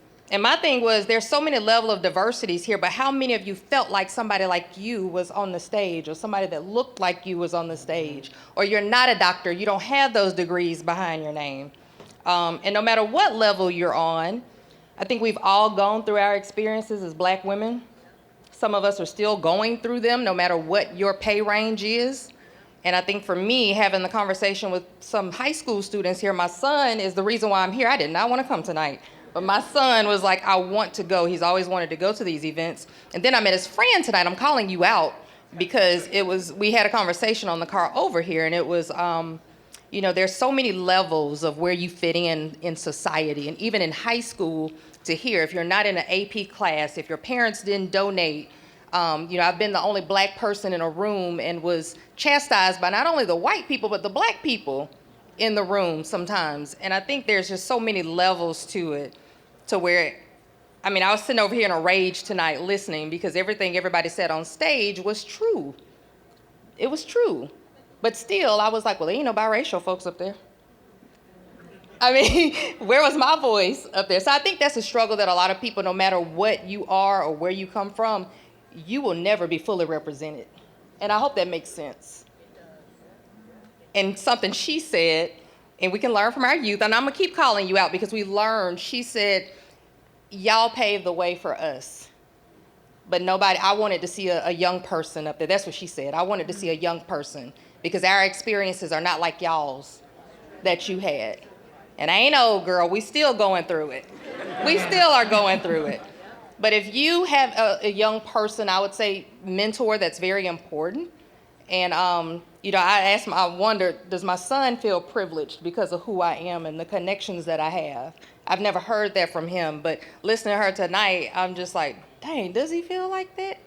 my thing was, there's so many level of diversities here, but how many of you felt like somebody like you was on the stage, or somebody that looked like you was on the stage? Or you're not a doctor, you don't have those degrees behind your name. And no matter what level you're on, I think we've all gone through our experiences as black women. Some of us are still going through them, no matter what your pay range is. And I think for me, having the conversation with some high school students here, my son is the reason why I'm here. I did not want to come tonight. But my son was like, I want to go. He's always wanted to go to these events. And then I met his friend tonight. I'm calling you out because we had a conversation on the car over here, and it was, there's so many levels of where you fit in society. And even in high school, to hear if you're not in an AP class, if your parents didn't donate, I've been the only black person in a room and was chastised by not only the white people, but the black people in the room sometimes. And I think there's just so many levels to it, to where, I was sitting over here in a rage tonight listening because everything everybody said on stage was true. It was true. But still, I was like, well, there ain't no biracial folks up there. Where was my voice up there? So I think that's a struggle that a lot of people, no matter what you are or where you come from, you will never be fully represented. And I hope that makes sense. And something she said, and we can learn from our youth, and I'm gonna keep calling you out because we learned, she said, y'all paved the way for us. But I wanted to see a young person up there. That's what she said. I wanted to see a young person because our experiences are not like y'all's that you had. And I ain't old, girl. We still going through it. We still are going through it. But if you have a young person, I would say mentor, that's very important. And, I wonder, does my son feel privileged because of who I am and the connections that I have? I've never heard that from him, but listening to her tonight, I'm just like, dang, does he feel like that?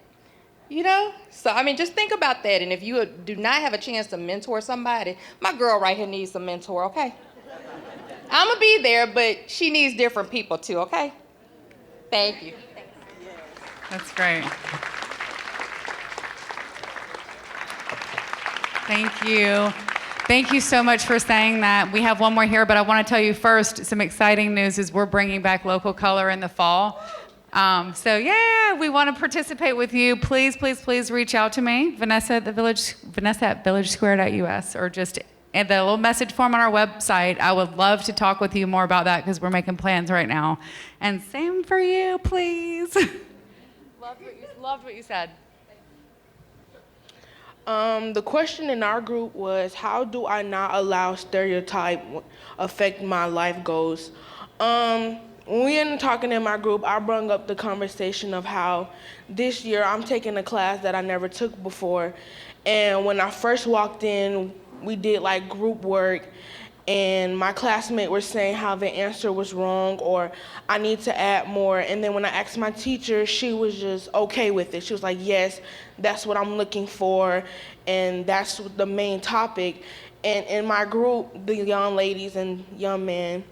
So, just think about that. And if you do not have a chance to mentor somebody, my girl right here needs some mentor, okay? I'm gonna be there, but she needs different people too, okay? Thank you. That's great. Thank you. Thank you so much for saying that. We have one more here, but I want to tell you first, some exciting news is we're bringing back local color in the fall. We want to participate with you. Please, please, please reach out to me, Vanessa at villagesquare.us, or just and the little message form on our website. I would love to talk with you more about that because we're making plans right now. And same for you, please. Loved what you said. The question in our group was, how do I not allow stereotype affect my life goals? When we ended talking in my group, I brought up the conversation of how this year I'm taking a class that I never took before. And when I first walked in, we did like group work, and my classmate were saying how the answer was wrong or I need to add more. And then when I asked my teacher, she was just okay with it. She was like, yes, that's what I'm looking for, and that's the main topic. And in my group, the young ladies and young men,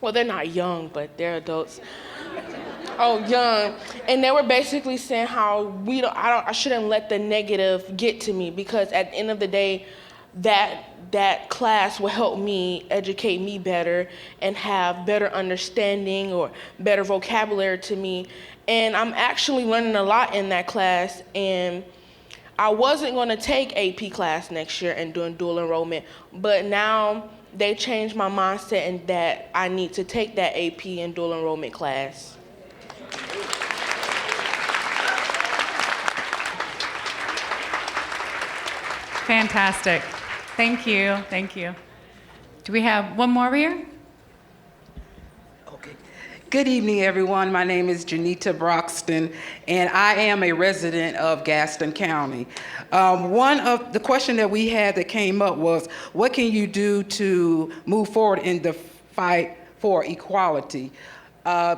well, they're not young, but they're adults. Young. And they were basically saying how I shouldn't let the negative get to me, because at the end of the day, that class will help me educate me better and have better understanding or better vocabulary to me. And I'm actually learning a lot in that class, and I wasn't going to take AP class next year and doing dual enrollment, but now they changed my mindset and that I need to take that AP and dual enrollment class. Fantastic. Thank you. Thank you. Do we have one more over here? Okay. Good evening, everyone. My name is Janita Broxton, and I am a resident of Gaston County. One of the question that we had that came up was, what can you do to move forward in the fight for equality?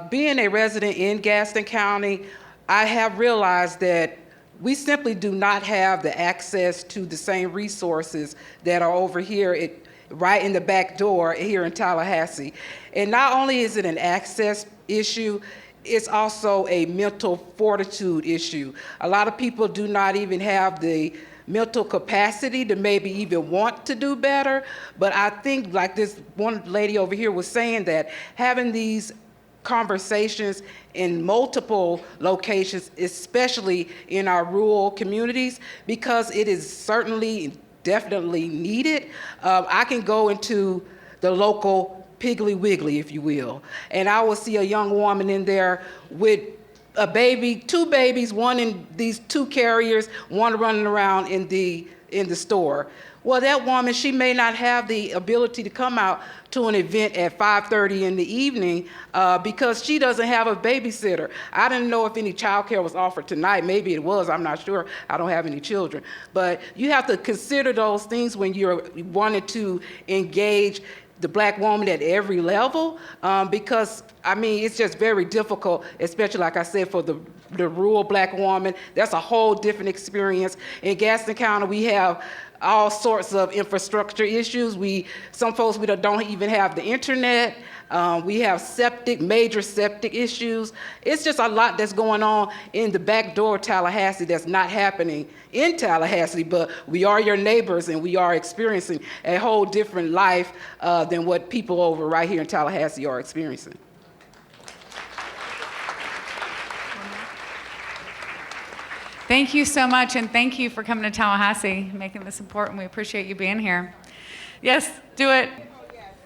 Being a resident in Gaston County, I have realized that we simply do not have the access to the same resources that are over here right in the back door here in Tallahassee. And not only is it an access issue, it's also a mental fortitude issue. A lot of people do not even have the mental capacity to maybe even want to do better. But I think, like this one lady over here was saying, that having these conversations in multiple locations, especially in our rural communities, because it is certainly, definitely needed. I can go into the local Piggly Wiggly, if you will, and I will see a young woman in there with a baby, two babies, one in these two carriers, one running around in the store. Well, that woman, she may not have the ability to come out to an event at 5:30 in the evening because she doesn't have a babysitter. I didn't know if any childcare was offered tonight. Maybe it was, I'm not sure. I don't have any children. But you have to consider those things when you're wanting to engage the Black woman at every level, because, I mean, it's just very difficult, especially, like I said, for the rural Black woman. That's a whole different experience. In Gaston County, we have all sorts of infrastructure issues. Some folks don't even have the internet. We have major septic issues. It's just a lot that's going on in the back door of Tallahassee that's not happening in Tallahassee, but we are your neighbors and we are experiencing a whole different life than what people over right here in Tallahassee are experiencing. Thank you so much, and thank you for coming to Tallahassee, making this important. We appreciate you being here. Yes, do it.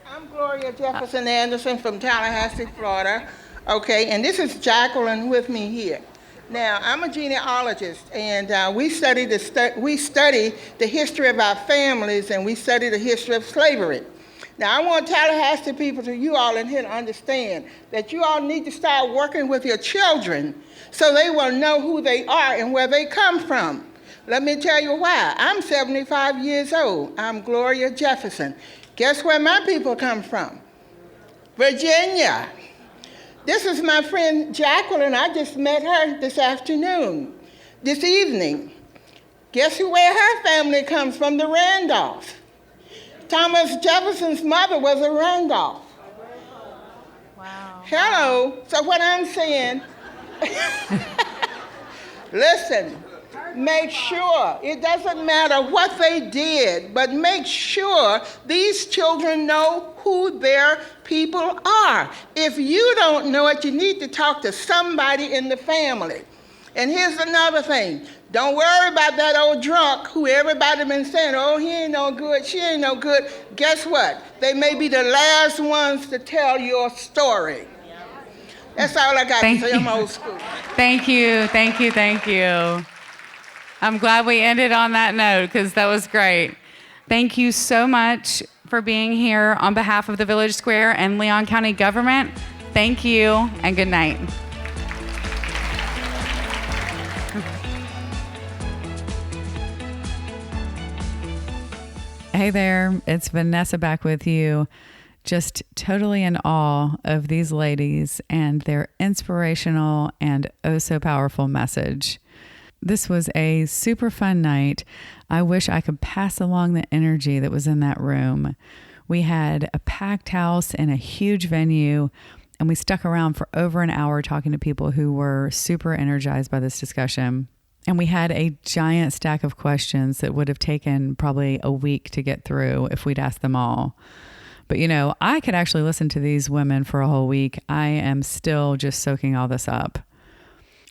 I'm Gloria Jefferson Anderson from Tallahassee, Florida. Okay, and this is Jacqueline with me here. Now, I'm a genealogist, and we study the history of our families, and we study the history of slavery. Now, I want Tallahassee people, you all in here, to understand that you all need to start working with your children so they will know who they are and where they come from. Let me tell you why. I'm 75 years old. I'm Gloria Jefferson. Guess where my people come from? Virginia. This is my friend Jacqueline. I just met her this evening. Guess where her family comes from? The Randolph. Thomas Jefferson's mother was a Randolph. Wow. Hello. So what I'm saying, listen, make sure, it doesn't matter what they did, but make sure these children know who their people are. If you don't know it, you need to talk to somebody in the family. And here's another thing. Don't worry about that old drunk who everybody been saying, oh, he ain't no good, she ain't no good. Guess what? They may be the last ones to tell your story. That's all I got to say. I'm old school. Thank you, thank you, thank you. I'm glad we ended on that note because that was great. Thank you so much for being here on behalf of the Village Square and Leon County government. Thank you and good night. Hey there, it's Vanessa back with you. Just totally in awe of these ladies and their inspirational and oh so powerful message. This was a super fun night. I wish I could pass along the energy that was in that room. We had a packed house in a huge venue, and we stuck around for over an hour talking to people who were super energized by this discussion. And we had a giant stack of questions that would have taken probably a week to get through if we'd asked them all. But you know, I could actually listen to these women for a whole week. I am still just soaking all this up.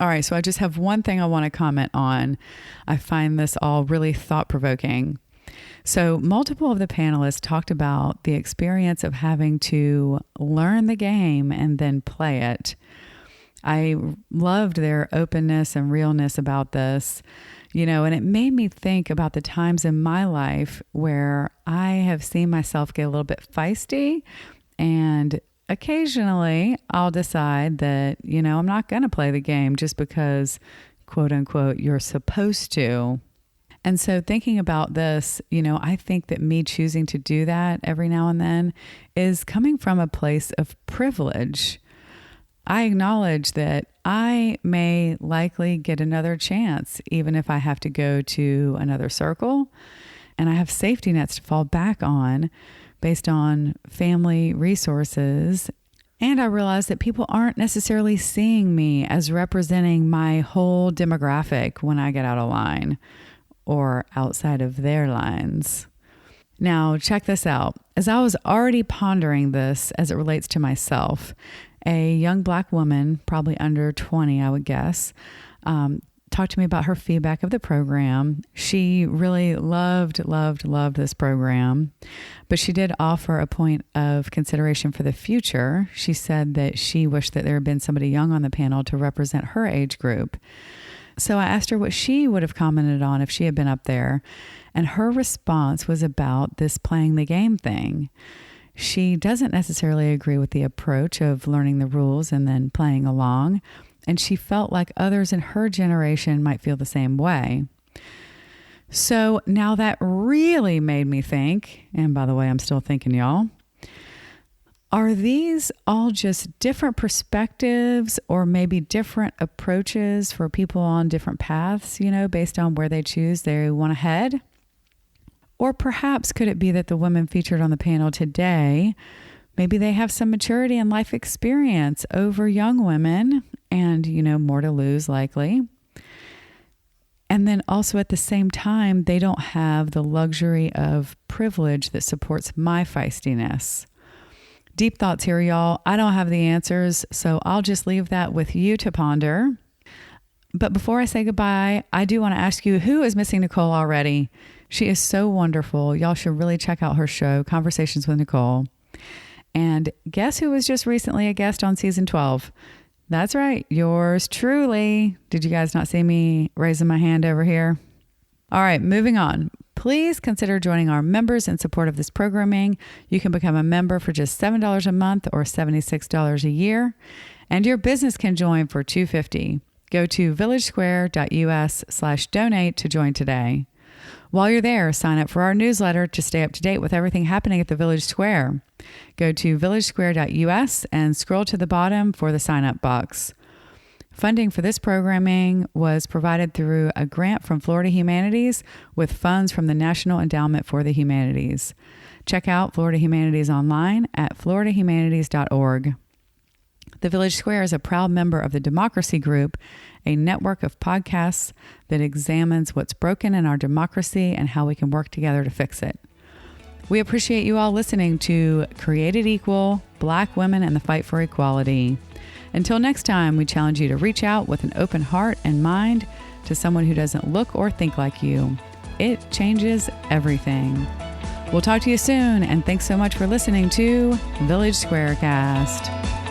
All right, so I just have one thing I want to comment on. I find this all really thought-provoking. So multiple of the panelists talked about the experience of having to learn the game and then play it. I loved their openness and realness about this, you know, and it made me think about the times in my life where I have seen myself get a little bit feisty, and occasionally I'll decide that, you know, I'm not going to play the game just because, quote unquote, you're supposed to. And so thinking about this, you know, I think that me choosing to do that every now and then is coming from a place of privilege. I acknowledge that I may likely get another chance, even if I have to go to another circle, and I have safety nets to fall back on based on family resources. And I realize that people aren't necessarily seeing me as representing my whole demographic when I get out of line or outside of their lines. Now, check this out. As I was already pondering this as it relates to myself, a young Black woman, probably under 20, I would guess, talked to me about her feedback of the program. She really loved this program, but she did offer a point of consideration for the future. She said that she wished that there had been somebody young on the panel to represent her age group. So I asked her what she would have commented on if she had been up there. And her response was about this playing the game thing. She doesn't necessarily agree with the approach of learning the rules and then playing along. And she felt like others in her generation might feel the same way. So now that really made me think, and by the way, I'm still thinking, y'all, are these all just different perspectives or maybe different approaches for people on different paths, based on where they choose they want to head? Or perhaps could it be that the women featured on the panel today, maybe they have some maturity and life experience over young women and, more to lose likely. And then also at the same time, they don't have the luxury of privilege that supports my feistiness. Deep thoughts here, y'all. I don't have the answers, so I'll just leave that with you to ponder. But before I say goodbye, I do want to ask you, who is missing Nicole already? She is so wonderful. Y'all should really check out her show, Conversations with Nicole. And guess who was just recently a guest on season 12? That's right, yours truly. Did you guys not see me raising my hand over here? All right, moving on. Please consider joining our members in support of this programming. You can become a member for just $7 a month or $76 a year, and your business can join for $250. Go to villagesquare.us/donate to join today. While you're there, sign up for our newsletter to stay up to date with everything happening at the Village Square. Go to villagesquare.us and scroll to the bottom for the sign-up box. Funding for this programming was provided through a grant from Florida Humanities with funds from the National Endowment for the Humanities. Check out Florida Humanities online at floridahumanities.org. The Village Square is a proud member of the Democracy Group, a network of podcasts that examines what's broken in our democracy and how we can work together to fix it. We appreciate you all listening to Created Equal, Black Women and the Fight for Equality. Until next time, we challenge you to reach out with an open heart and mind to someone who doesn't look or think like you. It changes everything. We'll talk to you soon, and thanks so much for listening to Village SquareCast.